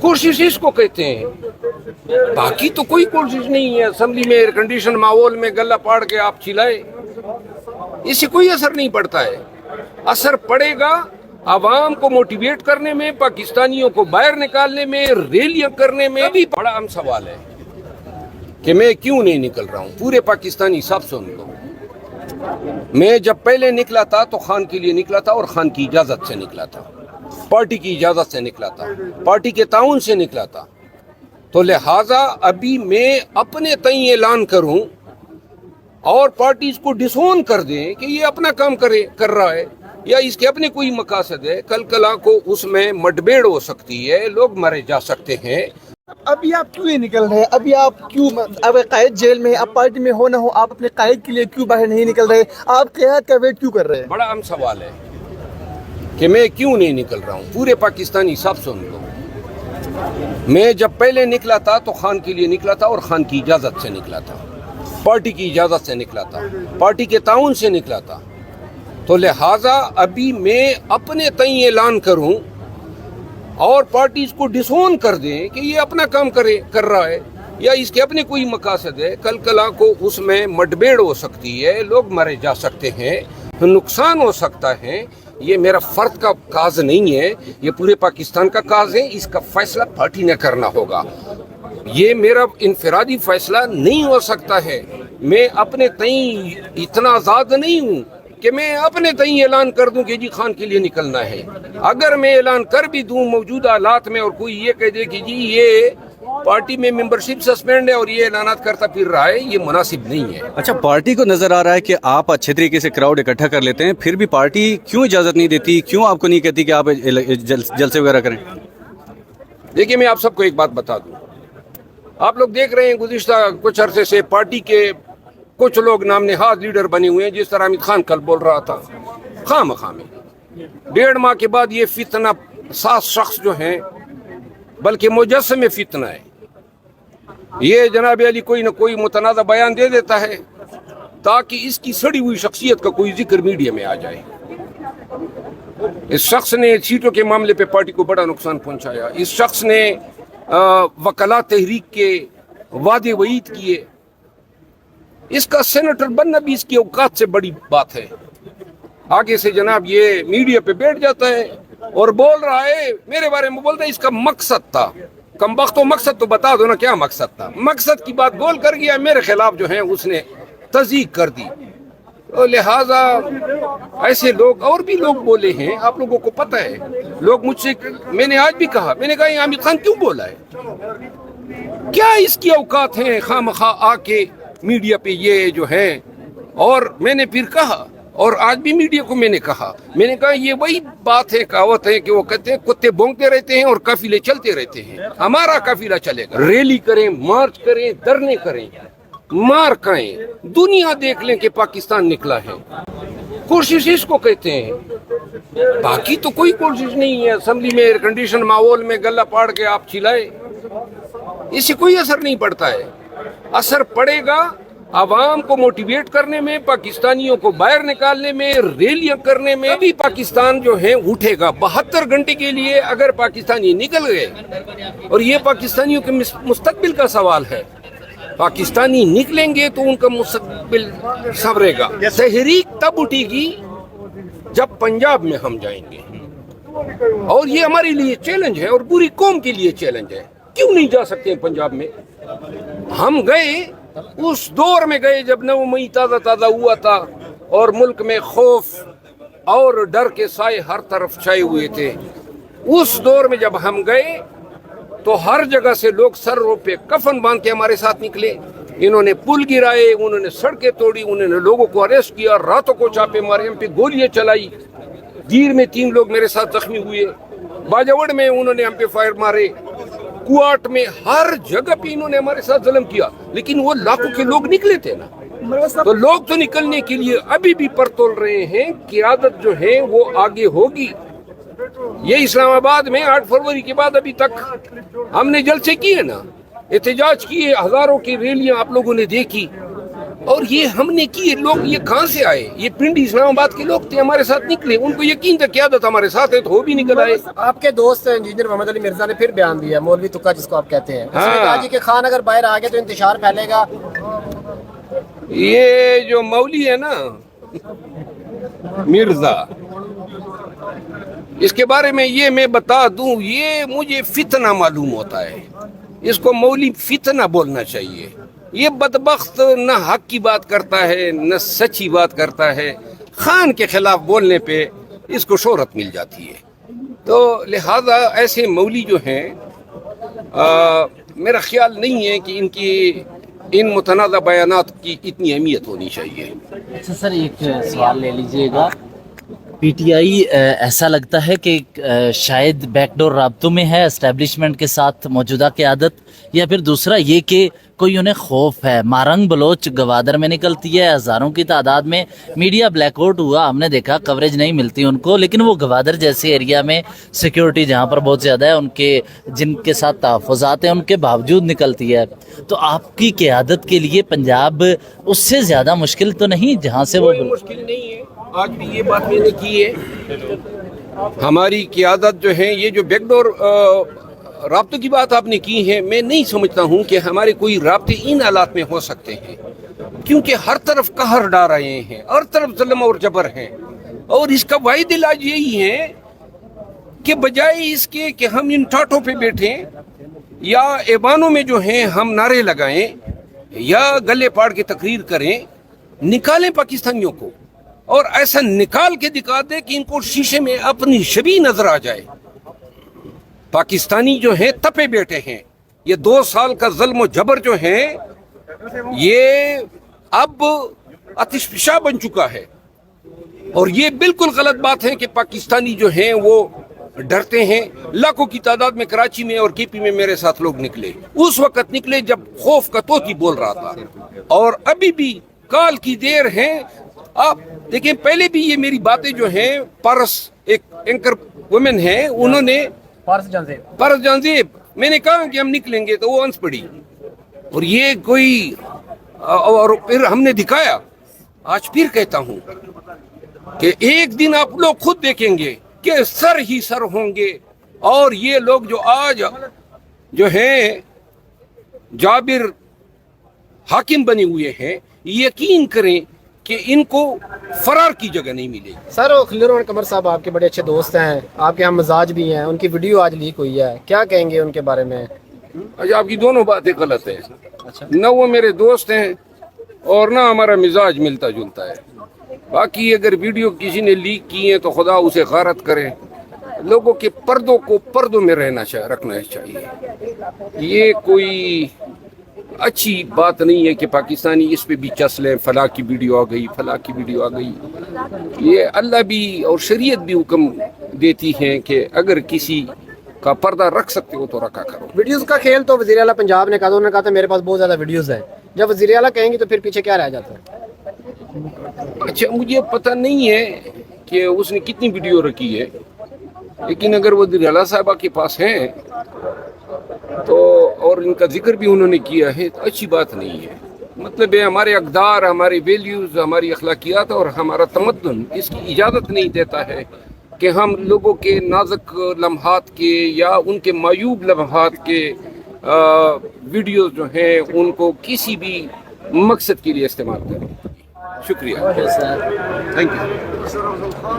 कोशिश इसको कहते हैं, बाकी तो कोई कोशिश नहीं है। असेंबली में एयर कंडीशन माहौल में गला पाड़ के आप चिल्लाए, इससे कोई असर नहीं पड़ता है। असर पड़ेगा आवाम को मोटिवेट करने में, पाकिस्तानियों को बाहर निकालने में, रैलियां करने में। भी बड़ा अहम सवाल है कि मैं क्यों नहीं निकल रहा हूं। पूरे पाकिस्तानी सब सुन लो, मैं जब पहले निकला था तो खान के लिए निकला था और खान की इजाजत से निकला था, पार्टी की इजाजत से निकला था, पार्टी के ताउन से निकला था। तो लिहाजा अभी मैं अपने तय ऐलान करूं और पार्टी इसको डिसोन कर दें कि ये अपना काम कर रहा है या इसके अपने कोई मकासद है, कल कला को उसमें मटबेड़ हो सकती है, लोग मारे जा सकते हैं। अभी आप क्यों नहीं निकल रहे? अभी आप क्यों, अब कायद जेल में, आप पार्टी में हो ना हो, आप अपने कायद के लिए क्यों बाहर नहीं निकल रहे? आप क़यादत का वेट क्यों कर रहे हैं? बड़ा अहम सवाल है कि मैं क्यों नहीं निकल रहा हूं। पूरे पाकिस्तानी सब सुन लो, मैं जब पहले निकला था तो खान के लिए निकला था और खान की इजाजत से निकला था, पार्टी की इजाजत से निकला था, पार्टी के ताउन से निकला था। तो लिहाजा अभी मैं अपने तय ऐलान करूं और पार्टी इसको डिसोन कर दें कि ये अपना काम कर रहा है या इसके अपने कोई मकासद है, कल कला को उसमें मटबेड़ हो सकती है, लोग मारे जा सकते हैं, नुकसान हो सकता है। ये मेरा फर्द का काज नहीं है, ये पूरे पाकिस्तान का काज है। इसका फैसला पार्टी ने करना होगा, ये मेरा इनफरादी फैसला नहीं हो सकता है। मैं अपने तय इतना आज़ाद नहीं हूँ कि मैं अपने तय ऐलान कर दूं कि जी खान के लिए निकलना है। अगर मैं ऐलान कर भी दूं मौजूदा हालात में और कोई ये कह दे कि जी ये पार्टी में मेंबरशिप सस्पेंड है और ये ऐलानात करता फिर रहा है, ये मुनासिब नहीं है। अच्छा, पार्टी को नजर आ रहा है कि आप अच्छे तरीके से क्राउड इकट्ठा कर लेते हैं, फिर भी पार्टी क्यों इजाजत नहीं देती, क्यों आपको नहीं कहती कि आप जलसे वगैरह करें? देखिए, मैं आप सबको एक बात बता दूं, आप लोग देख रहे हैं गुज़िश्ता कुछ अरसे से पार्टी के कुछ लोग नामनहाद लीडर बने हुए हैं। जिस तरह अमित खान कल बोल रहा था, खाम में 1.5 माह के बाद ये फितना 7 शख्स जो हैं, बल्कि मुजस्सम फितना है, ये जनाब अली कोई न कोई मुतनाज़ा बयान दे देता है ताकि इसकी सड़ी हुई शख्सियत का कोई जिक्र मीडिया में आ जाए। इस शख्स ने सीटों के मामले पे पार्टी को बड़ा नुकसान पहुंचाया। इस शख्स ने वकला तहरीक के वादे वईद किए। इसका सेनेटर बनना भी इसकी औकात से बड़ी बात है। आगे से जनाब ये मीडिया पे बैठ जाता है और बोल रहा है, मेरे बारे में बोलता है इसका मकसद था। कमबख्तो, मकसद तो बता दो ना, क्या मकसद था? मकसद की बात बोल कर गया, मेरे खिलाफ जो है उसने तज़ीक कर दी। तो लिहाजा ऐसे लोग और भी लोग बोले हैं, आप लोगों को पता है। लोग मुझसे, मैंने आज भी कहा, मैंने कहा ये आमिर खान क्यों बोला है, क्या इसकी औकात है खामखा आके मीडिया पे ये जो है। और मैंने फिर कहा, और आज भी मीडिया को मैंने कहा ये वही बात है, कहावत है कि वो कहते हैं कुत्ते भौंकते रहते हैं और काफिले चलते रहते हैं। हमारा काफिला चलेगा, रैली करें, मार्च करें, धरने करें, मार खाएं, दुनिया देख लें कि पाकिस्तान निकला है। कोशिश इसको कहते हैं, बाकी तो कोई कोशिश नहीं है। असेंबली में एयर कंडीशन माहौल में गला पाड़ के आप चिल्लाए, इससे कोई असर नहीं पड़ता है। असर पड़ेगा आवाम को मोटिवेट करने में, पाकिस्तानियों को बाहर निकालने में, रैलियां करने में। अभी पाकिस्तान जो है उठेगा। 72 घंटे के लिए अगर पाकिस्तानी निकल गए, और ये पाकिस्तानियों के मुस्तकबिल का सवाल है, पाकिस्तानी निकलेंगे तो उनका मुस्तकबिल संवरेगा। तहरीक तब उठेगी जब पंजाब में हम जाएंगे, और ये हमारे लिए चैलेंज है और पूरी कौम के लिए चैलेंज है। क्यों नहीं जा सकते हैं पंजाब में? हम गए, उस दौर में गए जब 9 मई ताज़ा हुआ था और मुल्क में खौफ और डर के साए हर तरफ छाए हुए थे। उस दौर में जब हम गए तो हर जगह से लोग सरों पे कफन बांध के हमारे साथ निकले। इन्होंने पुल गिराए, उन्होंने सड़कें तोड़ी, उन्होंने लोगों को अरेस्ट किया, रातों को छापे मारे, हम पे गोलियां चलाई। दीर में 3 लोग मेरे साथ जख्मी हुए, बाजावड़ में उन्होंने हम पे फायर मारे, कुआट में, हर जगह पे इन्होंने हमारे साथ जुल्म किया। लेकिन वो लाखों के लोग निकले थे ना, तो लोग तो निकलने के लिए अभी भी पर तोल रहे हैं। क़यादत जो है वो आगे होगी। ये इस्लामाबाद में 8 फरवरी के बाद अभी तक हमने जलसे किए ना, एहतजाज किए, हजारों की रैलियां आप लोगों ने देखी, اور یہ ہم نے کیے. لوگ یہ کہاں سے آئے؟ یہ پنڈی اسلام آباد کے لوگ تھے, ہمارے ساتھ نکلے, ان کو یقین تھا قیادت ہمارے ساتھ ہے تو وہ بھی نکل آئے. آپ کے دوست انجینئر محمد علی مرزا نے پھر بیان دیا, مولوی تکا جس کو آپ کہتے ہیں, اس نے ہاں. کہا جی کہ خان اگر باہر آ گئے تو انتشار پھیلے گا. یہ جو مولی ہے نا مرزا, اس کے بارے میں یہ میں بتا دوں, یہ مجھے فتنہ معلوم ہوتا ہے. اس کو مولی فتنہ بولنا چاہیے. یہ بدبخت نہ حق کی بات کرتا ہے نہ سچی بات کرتا ہے. خان کے خلاف بولنے پہ اس کو شہرت مل جاتی ہے. تو لہذا ایسے مولی جو ہیں میرا خیال نہیں ہے کہ ان متنازع بیانات کی اتنی اہمیت ہونی چاہیے. اچھا سر, ایک سوال لے لیجئے گا. پی ٹی آئی ایسا لگتا ہے کہ شاید بیک ڈور رابطوں میں ہے اسٹیبلشمنٹ کے ساتھ موجودہ قیادت, یا پھر دوسرا یہ کہ کوئی انہیں خوف ہے. مارنگ بلوچ گوادر میں نکلتی ہے, ہزاروں کی تعداد میں میڈیا بلیک آؤٹ ہوا, ہم نے دیکھا کوریج نہیں ملتی ان کو, لیکن وہ گوادر جیسے ایریا میں سیکیورٹی جہاں پر بہت زیادہ ہے, ان کے جن کے ساتھ تحفظات ہیں ان کے باوجود نکلتی ہے. تو آپ کی قیادت کے لیے پنجاب اس سے زیادہ مشکل تو نہیں جہاں سے وہ کوئی مشکل نہیں ہے. آج بھی یہ بات میں نے کی ہے. ہماری قیادت جو ہے, یہ جو بیک ڈور رابطوں کی بات آپ نے کی ہے, میں نہیں سمجھتا ہوں کہ ہمارے کوئی رابطے ان حالات میں ہو سکتے ہیں, کیونکہ ہر طرف قہر ڈال رہے ہیں, ہر طرف ظلم اور جبر ہیں. اور اس کا واحد علاج یہی ہے کہ بجائے اس کے کہ ہم ان ٹاٹوں پہ بیٹھیں یا ایوانوں میں جو ہیں ہم نعرے لگائیں یا گلے پاڑ کے تقریر کریں, نکالیں پاکستانیوں کو اور ایسا نکال کے دکھا دے کہ ان کو شیشے میں اپنی شبیہ نظر آ جائے. پاکستانی جو ہیں تپے بیٹھے ہیں. یہ 2 سال کا ظلم و جبر جو ہے یہ اب آتش فشاں بن چکا ہے. اور یہ بالکل غلط بات ہے کہ پاکستانی جو ہیں وہ ڈرتے ہیں. لاکھوں کی تعداد میں کراچی میں اور کے پی میں میرے ساتھ لوگ نکلے, اس وقت نکلے جب خوف کا طوطی بول رہا تھا, اور ابھی بھی کال کی دیر ہے. آپ دیکھیں, پہلے بھی یہ میری باتیں جو ہیں, پارس ایک اینکر وومن ہیں, انہوں نے پارس جانزیب, میں نے کہا کہ ہم نکلیں گے تو وہ ہنس پڑی, اور یہ کوئی, اور پھر ہم نے دکھایا. آج پھر کہتا ہوں کہ ایک دن آپ لوگ خود دیکھیں گے کہ سر ہی سر ہوں گے. اور یہ لوگ جو آج جو ہیں جابر حاکم بنے ہوئے ہیں, یقین کریں کہ ان کو فرار کی جگہ نہیں ملے. سر خلیل الرحمان قمر صاحب آپ کے بڑے اچھے دوست ہیں, آپ کے ہم مزاج بھی ہیں, ان کی ویڈیو آج لیک ہوئی ہے, کیا کہیں گے ان کے بارے میں؟ آج آپ کی دونوں باتیں غلط ہیں. نہ وہ میرے دوست ہیں اور نہ ہمارا مزاج ملتا جلتا ہے. باقی اگر ویڈیو کسی نے لیک کی ہے تو خدا اسے غارت کرے. لوگوں کے پردوں کو پردوں میں رکھنا چاہیے. یہ کوئی اچھی بات نہیں ہے کہ پاکستانی اس پہ بھی چس لیں, فلاں کی ویڈیو آ گئی, فلاں کی ویڈیو آ گئی. یہ اللہ بھی اور شریعت بھی حکم دیتی ہے کہ اگر کسی کا پردہ رکھ سکتے ہو تو رکھا کرو. ویڈیوز کا کھیل تو وزیر اعلیٰ پنجاب نے کہا, انہوں نے کہا تھا میرے پاس بہت زیادہ ویڈیوز ہیں. جب وزیر اعلیٰ کہیں گے تو پھر پیچھے کیا رہ جاتا ہے؟ اچھا, مجھے پتہ نہیں ہے کہ اس نے کتنی ویڈیو رکھی ہے, لیکن اگر وزیر اعلیٰ صاحبہ کے پاس ہیں تو, اور ان کا ذکر بھی انہوں نے کیا ہے, تو اچھی بات نہیں ہے. مطلب ہے ہمارے اقدار, ہمارے ویلیوز, ہماری اخلاقیات اور ہمارا تمدن اس کی اجازت نہیں دیتا ہے کہ ہم لوگوں کے نازک لمحات کے یا ان کے معیوب لمحات کے ویڈیوز جو ہیں ان کو کسی بھی مقصد کے لیے استعمال کریں. شکریہ. Sir thank you.